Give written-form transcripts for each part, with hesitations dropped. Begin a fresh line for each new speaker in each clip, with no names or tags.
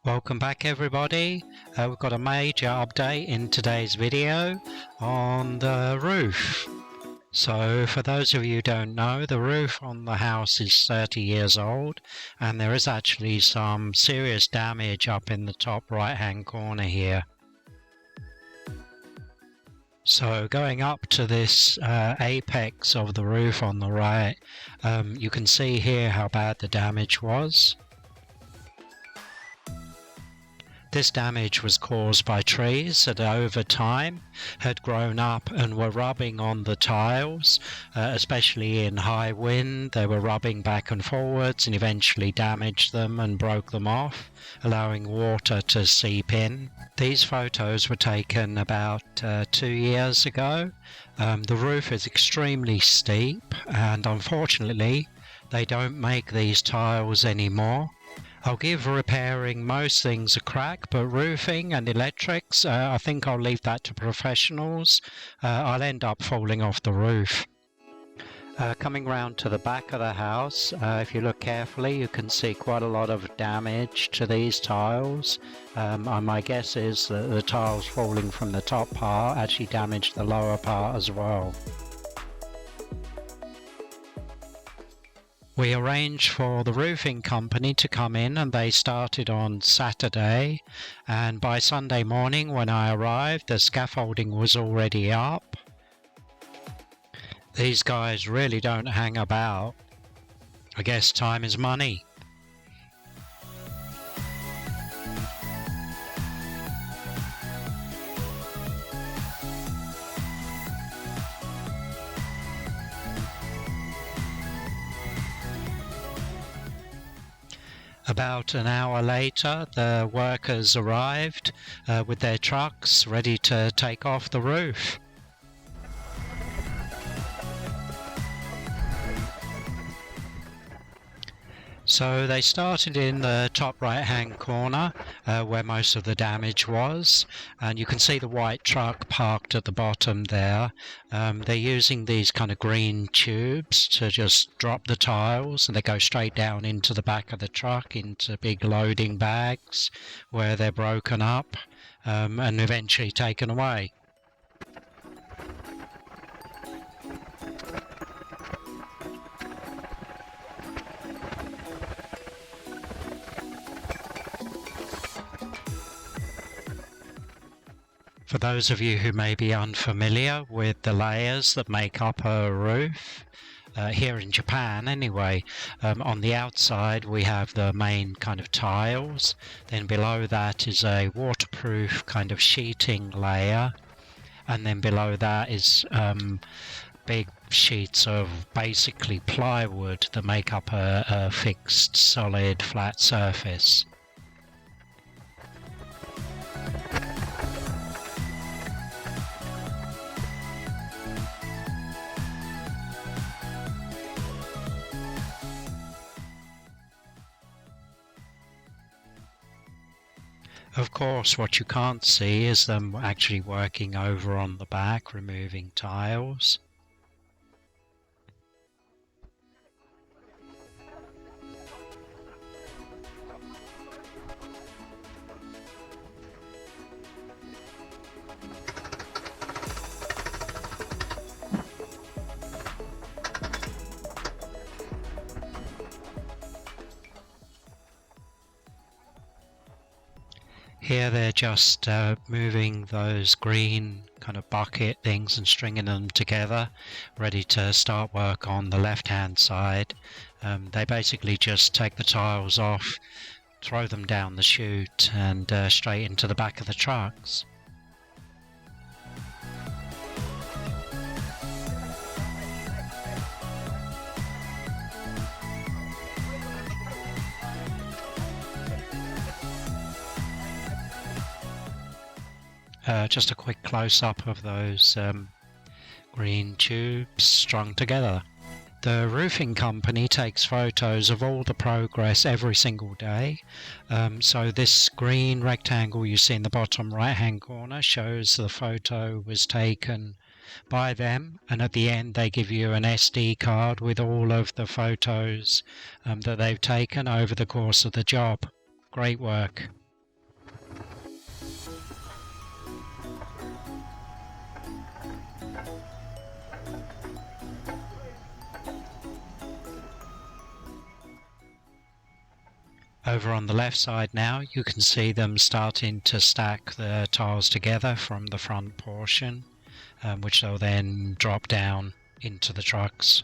Welcome back everybody. We've got a major update in today's video on the roof. So for those of you who don't know, the roof on the house is 30 years old and there is actually some serious damage up in the top right hand corner here. So going up to this apex of the roof on the right, you can see here how bad the damage was. This damage was caused by trees that over time had grown up and were rubbing on the tiles, especially in high wind. They were rubbing back and forwards and eventually damaged them and broke them off, allowing water to seep in. These photos were taken about 2 years ago. The roof is extremely steep and unfortunately they don't make these tiles anymore. I'll give repairing most things a crack, but roofing and electrics, I think I'll leave that to professionals. I'll end up falling off the roof. Coming round to the back of the house, if you look carefully you can see quite a lot of damage to these tiles. My guess is that the tiles falling from the top part actually damaged the lower part as well. We arranged for the roofing company to come in and they started on Saturday, and by Sunday morning when I arrived the scaffolding was already up. These guys really don't hang about. I guess time is money. About an hour later, the workers arrived with their trucks ready to take off the roof. So they started in the top right hand corner where most of the damage was, and you can see the white truck parked at the bottom there. They're using these kind of green tubes to just drop the tiles, and they go straight down into the back of the truck into big loading bags where they're broken up and eventually taken away. For those of you who may be unfamiliar with the layers that make up a roof, here in Japan anyway, on the outside we have the main kind of tiles, then below that is a waterproof kind of sheeting layer, and then below that is big sheets of basically plywood that make up a fixed solid flat surface. Of course, what you can't see is them actually working over on the back, removing tiles. Here they're just moving those green kind of bucket things and stringing them together, ready to start work on the left hand side. They basically just take the tiles off, throw them down the chute and straight into the back of the trucks. Just a quick close-up of those green tubes strung together. The roofing company takes photos of all the progress every single day. So this green rectangle you see in the bottom right-hand corner shows the photo was taken by them, and at the end they give you an SD card with all of the photos that they've taken over the course of the job. Great work. Over on the left side now, you can see them starting to stack the tiles together from the front portion, which they'll then drop down into the trucks.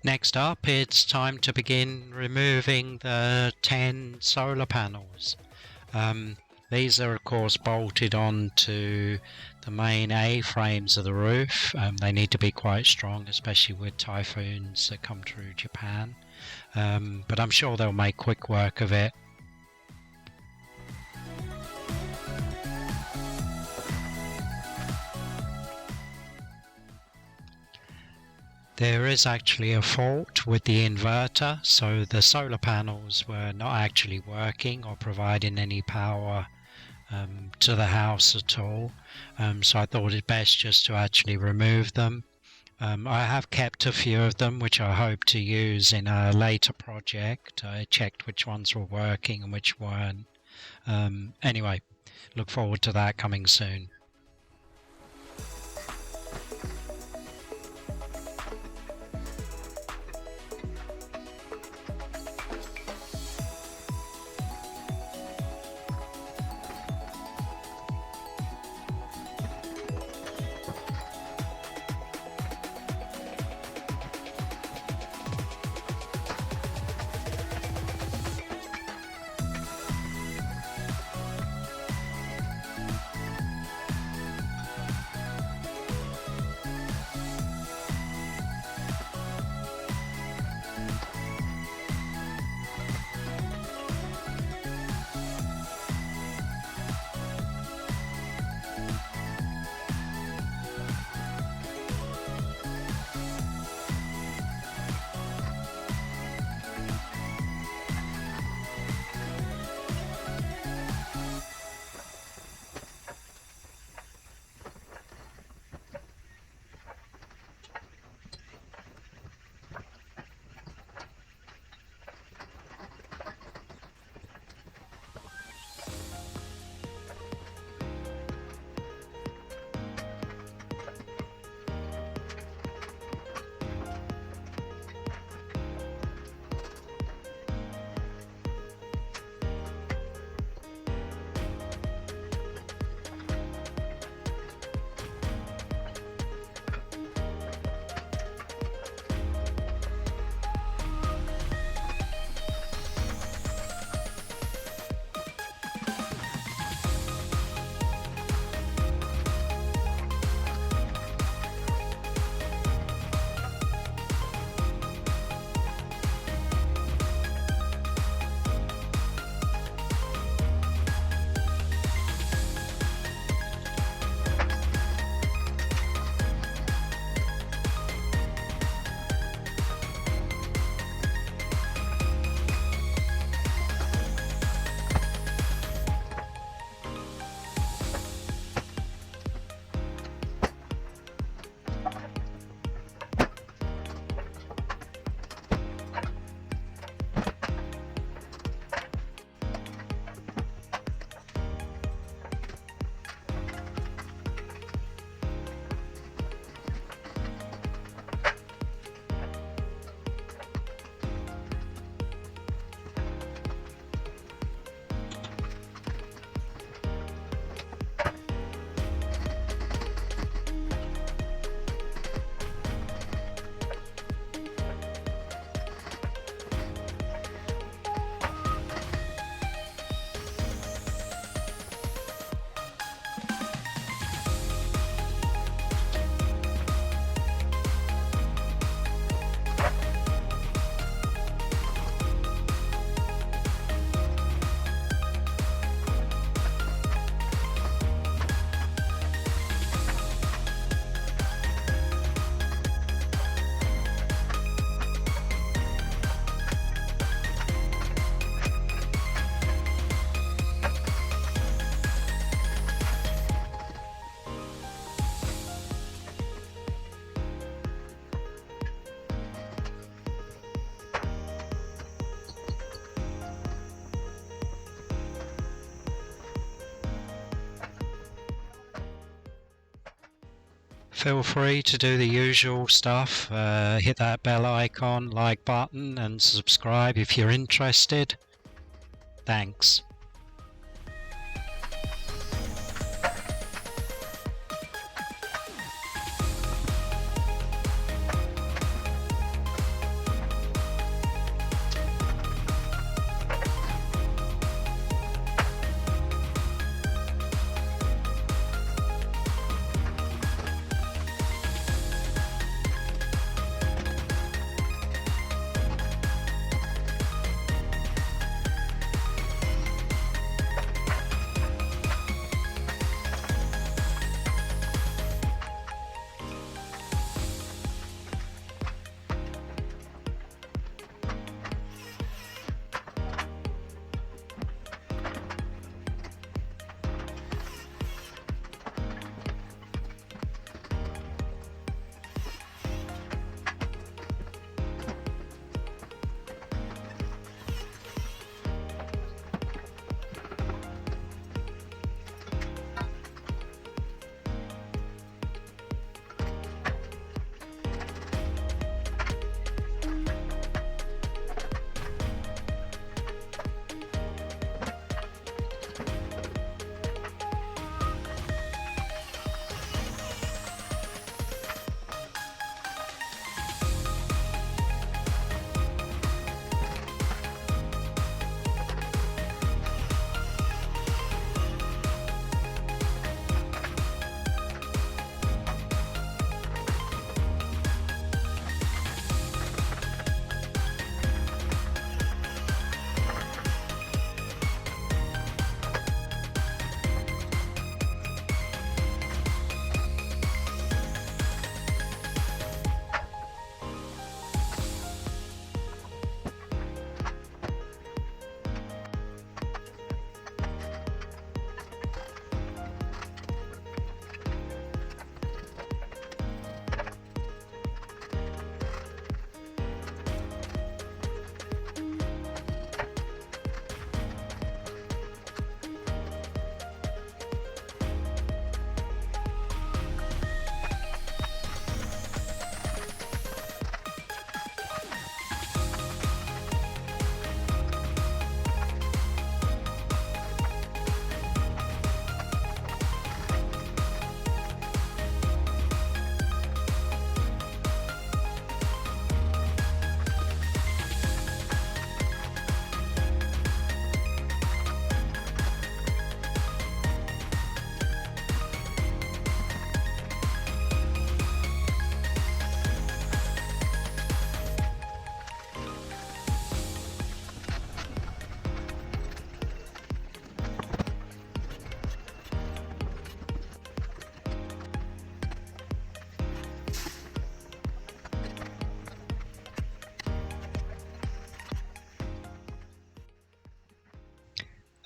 Next up, it's time to begin removing the 10 solar panels. These are of course bolted onto the main A-frames of the roof. They need to be quite strong, especially with typhoons that come through Japan. But I'm sure they'll make quick work of it. There is actually a fault with the inverter, so the solar panels were not actually working or providing any power to the house at all. So I thought it best just to actually remove them. I have kept a few of them which I hope to use in a later project. I checked which ones were working and which weren't. Anyway, look forward to that coming soon. Feel free to do the usual stuff, hit that bell icon, like button, and subscribe if you're interested. Thanks.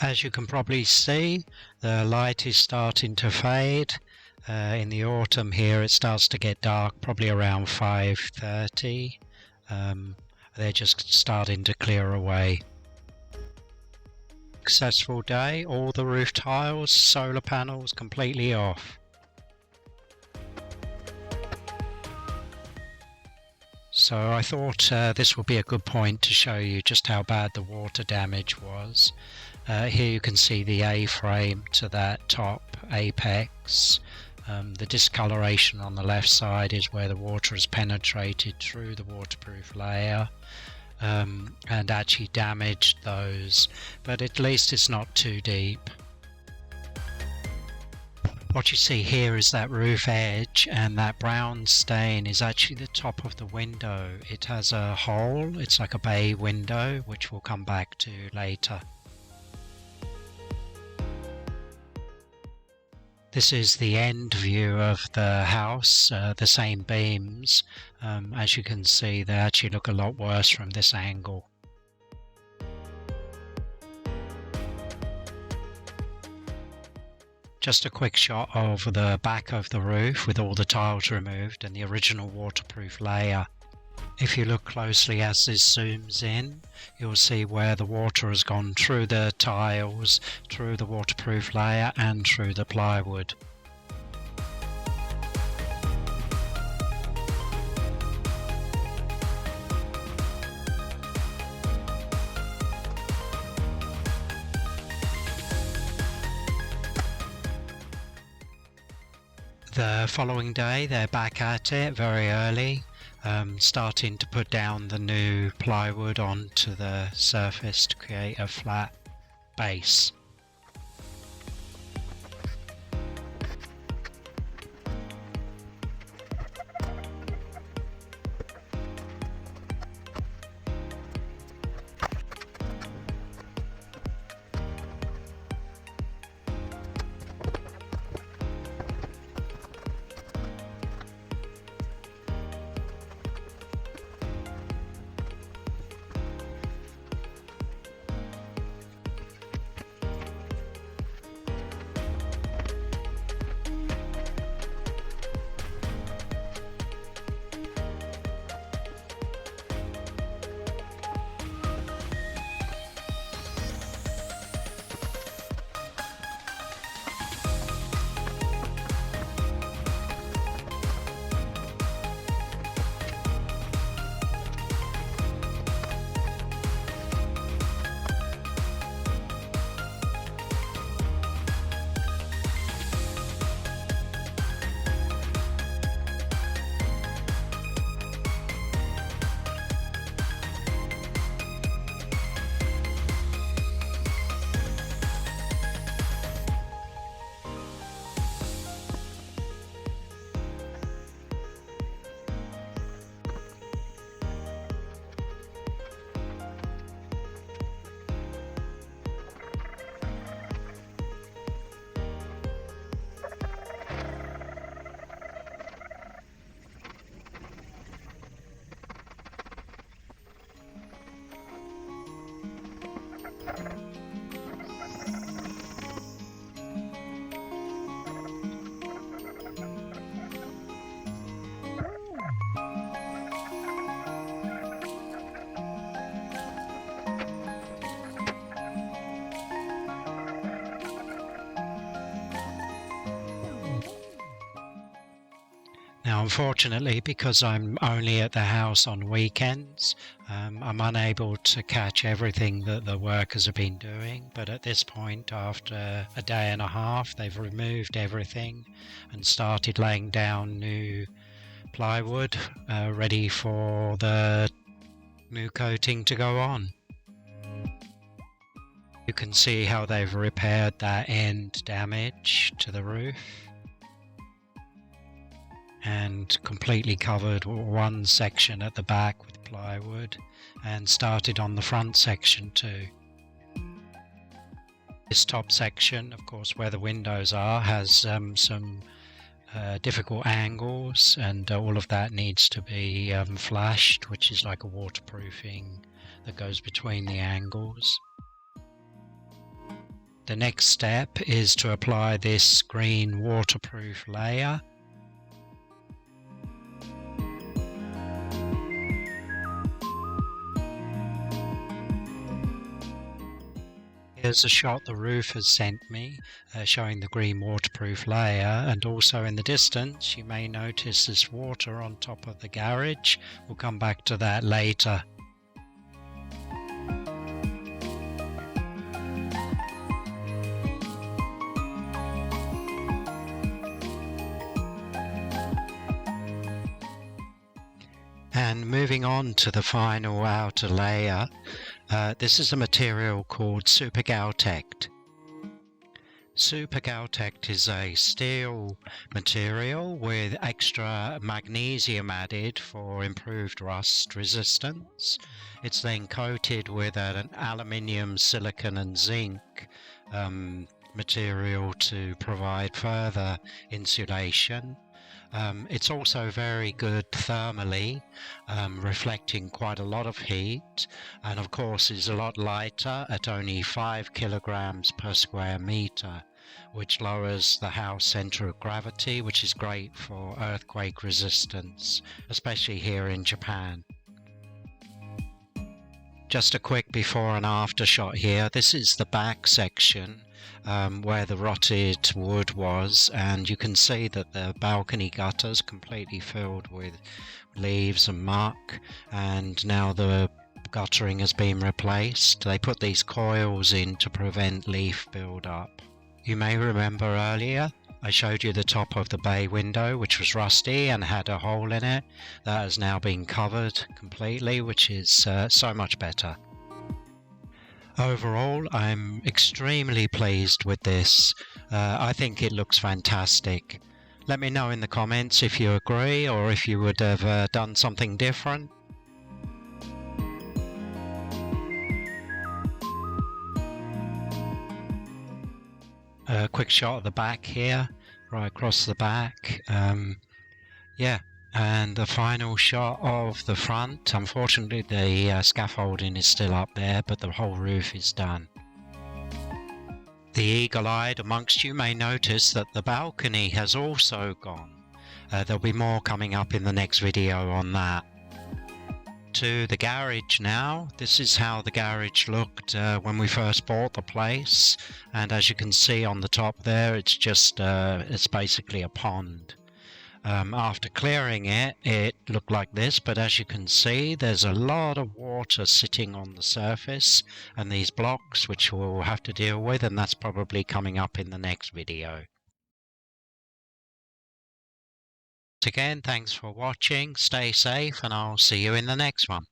As you can probably see, the light is starting to fade. In the autumn here it starts to get dark, probably around 5:30. They're just starting to clear away. Successful day, all the roof tiles, solar panels completely off. So I thought this would be a good point to show you just how bad the water damage was. Here you can see the A-frame to that top apex. The discoloration on the left side is where the water has penetrated through the waterproof layer and actually damaged those, but at least it's not too deep. What you see here is that roof edge, and that brown stain is actually the top of the window. It has a hole, it's like a bay window, which we'll come back to later. This is the end view of the house, the same beams. As you can see, they actually look a lot worse from this angle. Just a quick shot of the back of the roof with all the tiles removed and the original waterproof layer. If you look closely as this zooms in, you'll see where the water has gone through the tiles, through the waterproof layer and through the plywood. The following day they're back at it very early, starting to put down the new plywood onto the surface to create a flat base. Now, unfortunately, because I'm only at the house on weekends, I'm unable to catch everything that the workers have been doing. But at this point, after a day and a half, they've removed everything and started laying down new plywood, ready for the new coating to go on. You can see how they've repaired that end damage to the roof and completely covered one section at the back with plywood and started on the front section too. This top section, of course, where the windows are, has some difficult angles, and all of that needs to be flashed, which is like a waterproofing that goes between the angles. The next step is to apply this green waterproof layer. Here's a shot the roof has sent me, showing the green waterproof layer, and also in the distance you may notice this water on top of the garage. We'll come back to that later. And moving on to the final outer layer, this is a material called Super Gautect. Super Gautect is a steel material with extra magnesium added for improved rust resistance. It's then coated with an aluminium, silicon and zinc material to provide further insulation. It's also very good thermally, reflecting quite a lot of heat, and of course is a lot lighter at only 5 kilograms per square meter, which lowers the house center of gravity, which is great for earthquake resistance, especially here in Japan. Just a quick before and after shot here. This is the back section where the rotted wood was, and you can see that the balcony gutters completely filled with leaves and muck, and now the guttering has been replaced. They put these coils in to prevent leaf build-up. You may remember earlier I showed you the top of the bay window, which was rusty and had a hole in it. That has now been covered completely, which is so much better. Overall, I'm extremely pleased with this. I think it looks fantastic. Let me know in the comments if you agree or if you would have done something different. A quick shot of the back here, right across the back. Yeah, and the final shot of the front. Unfortunately, the scaffolding is still up there, but the whole roof is done. The eagle-eyed amongst you may notice that the balcony has also gone. There'll be more coming up in the next video on that. To the garage now. This is how the garage looked when we first bought the place, and as you can see on the top there, it's just it's basically a pond. After clearing it, it looked like this, but as you can see, there's a lot of water sitting on the surface and these blocks, which we'll have to deal with, and that's probably coming up in the next video. Again, thanks for watching, stay safe, and I'll see you in the next one.